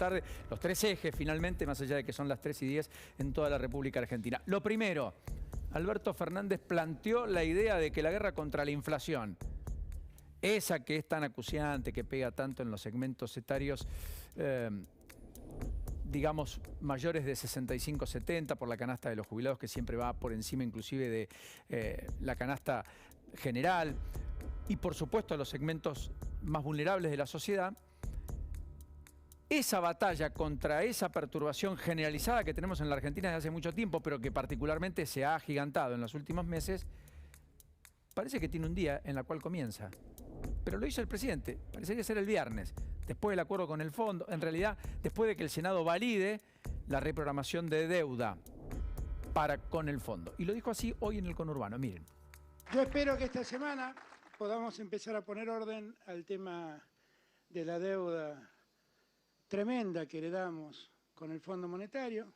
tarde, los 3 ejes finalmente, más allá de que son las 3:10 en toda la República Argentina. Lo primero, Alberto Fernández planteó la idea de que la guerra contra la inflación, esa que es tan acuciante, que pega tanto en los segmentos etarios, digamos, mayores de 65, 70, por la canasta de los jubilados, que siempre va por encima inclusive de la canasta general, y por supuesto a los segmentos más vulnerables de la sociedad. Esa batalla contra esa perturbación generalizada que tenemos en la Argentina desde hace mucho tiempo, pero que particularmente se ha agigantado en los últimos meses, parece que tiene un día en el cual comienza. Pero lo hizo el presidente, parecería ser el viernes, después del acuerdo con el fondo, en realidad después de que el Senado valide la reprogramación de deuda con el fondo. Y lo dijo así hoy en el conurbano, miren. Yo espero que esta semana podamos empezar a poner orden al tema de la deuda tremenda que heredamos con el Fondo Monetario,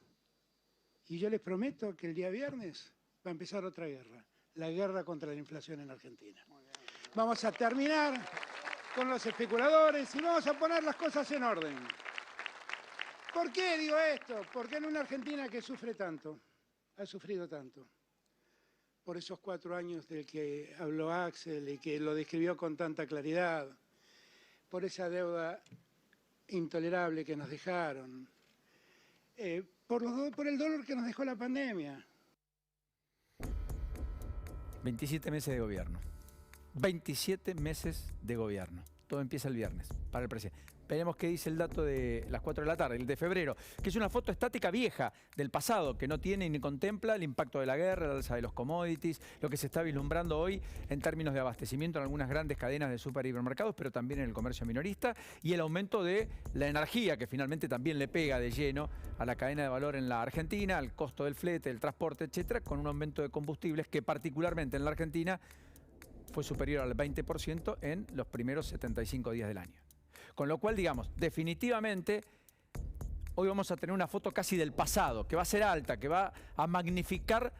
y yo les prometo que el día viernes va a empezar otra guerra, la guerra contra la inflación en Argentina. Vamos a terminar con los especuladores y vamos a poner las cosas en orden. ¿Por qué digo esto? Porque en una Argentina que sufre tanto, ha sufrido tanto, por esos 4 años del que habló Axel y que lo describió con tanta claridad, por esa deuda intolerable que nos dejaron, por el dolor que nos dejó la pandemia. 27 meses de gobierno. 27 meses de gobierno. Todo empieza el viernes para el presidente. Veremos qué dice el dato de las 4 de la tarde, el de febrero, que es una foto estática vieja del pasado, que no tiene ni contempla el impacto de la guerra, la alza de los commodities, lo que se está vislumbrando hoy en términos de abastecimiento en algunas grandes cadenas de super y hipermercados, pero también en el comercio minorista, y el aumento de la energía, que finalmente también le pega de lleno a la cadena de valor en la Argentina, al costo del flete, del transporte, etcétera, con un aumento de combustibles que particularmente en la Argentina fue superior al 20% en los primeros 75 días del año. Con lo cual, digamos, definitivamente, hoy vamos a tener una foto casi del pasado, que va a ser alta, que va a magnificar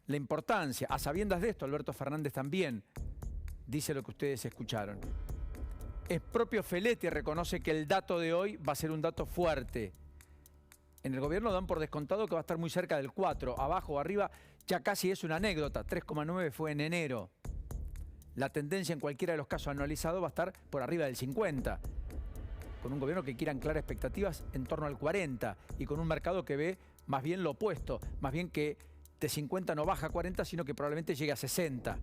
la importancia. A sabiendas de esto, Alberto Fernández también dice lo que ustedes escucharon. El propio Feletti reconoce que el dato de hoy va a ser un dato fuerte. En el gobierno dan por descontado que va a estar muy cerca del 4, abajo o arriba, ya casi es una anécdota, 3,9 fue en enero. La tendencia en cualquiera de los casos analizados va a estar por arriba del 50, con un gobierno que quiere anclar expectativas en torno al 40 y con un mercado que ve más bien lo opuesto, más bien que de 50 no baja a 40, sino que probablemente llegue a 60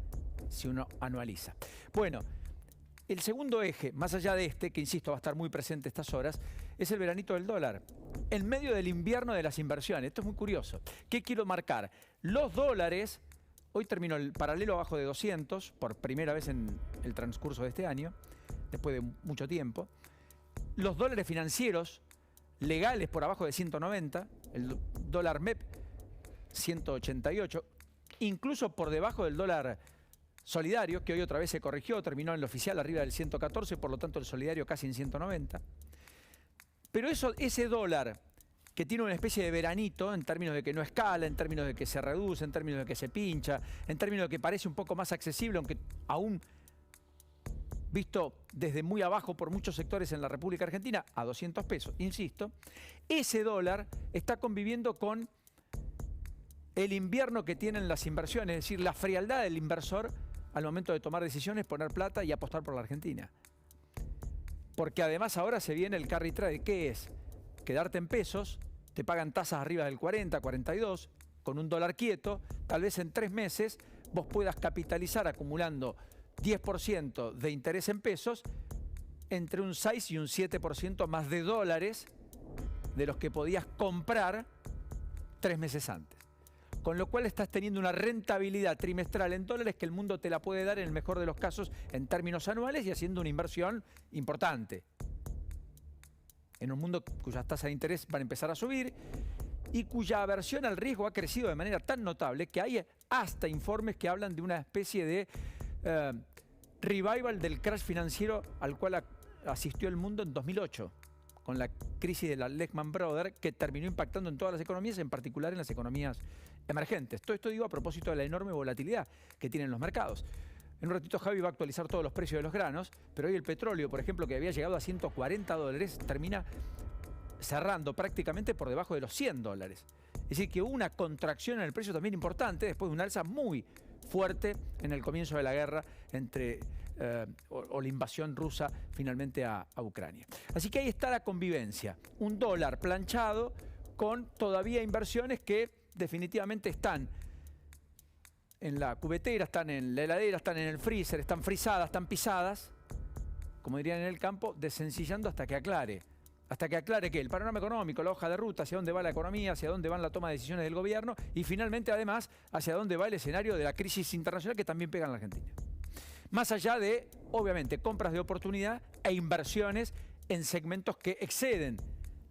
si uno anualiza. Bueno, el segundo eje, más allá de este, que insisto va a estar muy presente estas horas, es el veranito del dólar. En medio del invierno de las inversiones. Esto es muy curioso. ¿Qué quiero marcar? Los dólares, hoy terminó el paralelo abajo de 200, por primera vez en el transcurso de este año, después de mucho tiempo. Los dólares financieros legales por abajo de 190, el dólar MEP 188, incluso por debajo del dólar solidario, que hoy otra vez se corrigió, terminó en el oficial arriba del 114, por lo tanto el solidario casi en 190. Pero ese dólar que tiene una especie de veranito en términos de que no escala, en términos de que se reduce, en términos de que se pincha, en términos de que parece un poco más accesible, aunque aún visto desde muy abajo por muchos sectores en la República Argentina, a 200 pesos, insisto, ese dólar está conviviendo con el invierno que tienen las inversiones, es decir, la frialdad del inversor al momento de tomar decisiones, poner plata y apostar por la Argentina. Porque además ahora se viene el carry trade, ¿qué es? Quedarte en pesos, te pagan tasas arriba del 40, 42, con un dólar quieto, tal vez en 3 meses vos puedas capitalizar acumulando 10% de interés en pesos, entre un 6 y un 7% más de dólares de los que podías comprar 3 meses antes. Con lo cual estás teniendo una rentabilidad trimestral en dólares que el mundo te la puede dar en el mejor de los casos en términos anuales y haciendo una inversión importante. En un mundo cuyas tasas de interés van a empezar a subir y cuya aversión al riesgo ha crecido de manera tan notable que hay hasta informes que hablan de una especie de revival del crash financiero al cual asistió el mundo en 2008, con la crisis de la Lehman Brothers, que terminó impactando en todas las economías, en particular en las economías emergentes. Todo esto digo a propósito de la enorme volatilidad que tienen los mercados. En un ratito Javi va a actualizar todos los precios de los granos, pero hoy el petróleo, por ejemplo, que había llegado a $140, termina cerrando prácticamente por debajo de los 100 dólares. Es decir, que hubo una contracción en el precio también importante después de una alza muy fuerte en el comienzo de la guerra entre o la invasión rusa finalmente a Ucrania. Así que ahí está la convivencia. Un dólar planchado con todavía inversiones que definitivamente están en la cubetera, están en la heladera, están en el freezer, están frisadas, están pisadas, como dirían en el campo, desencillando hasta que aclare. Hasta que aclare que el panorama económico, la hoja de ruta, hacia dónde va la economía, hacia dónde van la toma de decisiones del gobierno y finalmente, además, hacia dónde va el escenario de la crisis internacional que también pega en la Argentina. Más allá de, obviamente, compras de oportunidad e inversiones en segmentos que exceden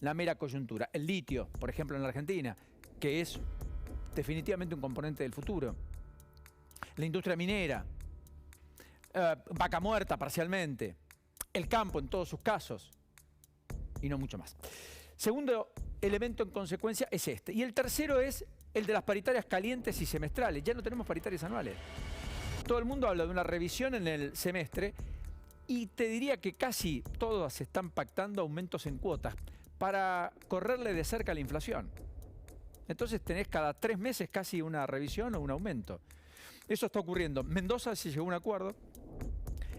la mera coyuntura. El litio, por ejemplo, en la Argentina, que es definitivamente un componente del futuro. La industria minera, vaca muerta parcialmente, el campo en todos sus casos y no mucho más. Segundo elemento en consecuencia es este. Y el tercero es el de las paritarias calientes y semestrales. Ya no tenemos paritarias anuales. Todo el mundo habla de una revisión en el semestre y te diría que casi todas están pactando aumentos en cuotas para correrle de cerca a la inflación. Entonces tenés cada 3 meses casi una revisión o un aumento. Eso está ocurriendo. Mendoza se llegó a un acuerdo.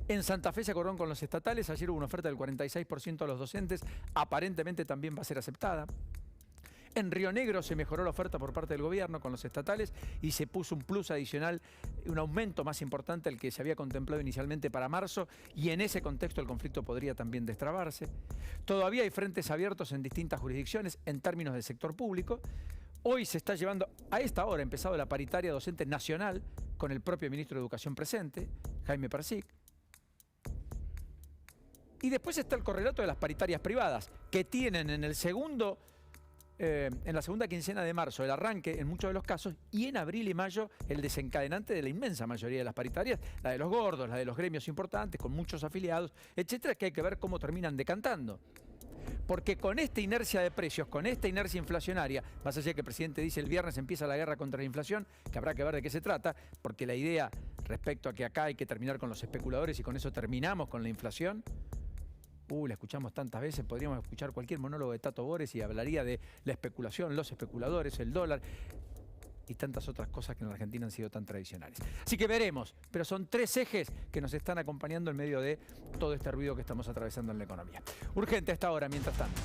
En Santa Fe se acordaron con los estatales. Ayer hubo una oferta del 46% a los docentes. Aparentemente también va a ser aceptada. En Río Negro se mejoró la oferta por parte del gobierno con los estatales y se puso un plus adicional, un aumento más importante al que se había contemplado inicialmente para marzo, y en ese contexto el conflicto podría también destrabarse. Todavía hay frentes abiertos en distintas jurisdicciones en términos del sector público. Hoy se está llevando, a esta hora ha empezado la paritaria docente nacional con el propio ministro de Educación presente, Jaime Persic. Y después está el correlato de las paritarias privadas, que tienen en la segunda quincena de marzo el arranque en muchos de los casos y en abril y mayo el desencadenante de la inmensa mayoría de las paritarias, la de los gordos, la de los gremios importantes, con muchos afiliados, etcétera, que hay que ver cómo terminan decantando. Porque con esta inercia de precios, con esta inercia inflacionaria, más allá de que el presidente dice el viernes empieza la guerra contra la inflación, que habrá que ver de qué se trata, porque la idea respecto a que acá hay que terminar con los especuladores y con eso terminamos con la inflación, la escuchamos tantas veces, podríamos escuchar cualquier monólogo de Tato Bores y hablaría de la especulación, los especuladores, el dólar y tantas otras cosas que en la Argentina han sido tan tradicionales. Así que veremos, pero son 3 ejes que nos están acompañando en medio de todo este ruido que estamos atravesando en la economía. Urgente a esta hora, mientras tanto.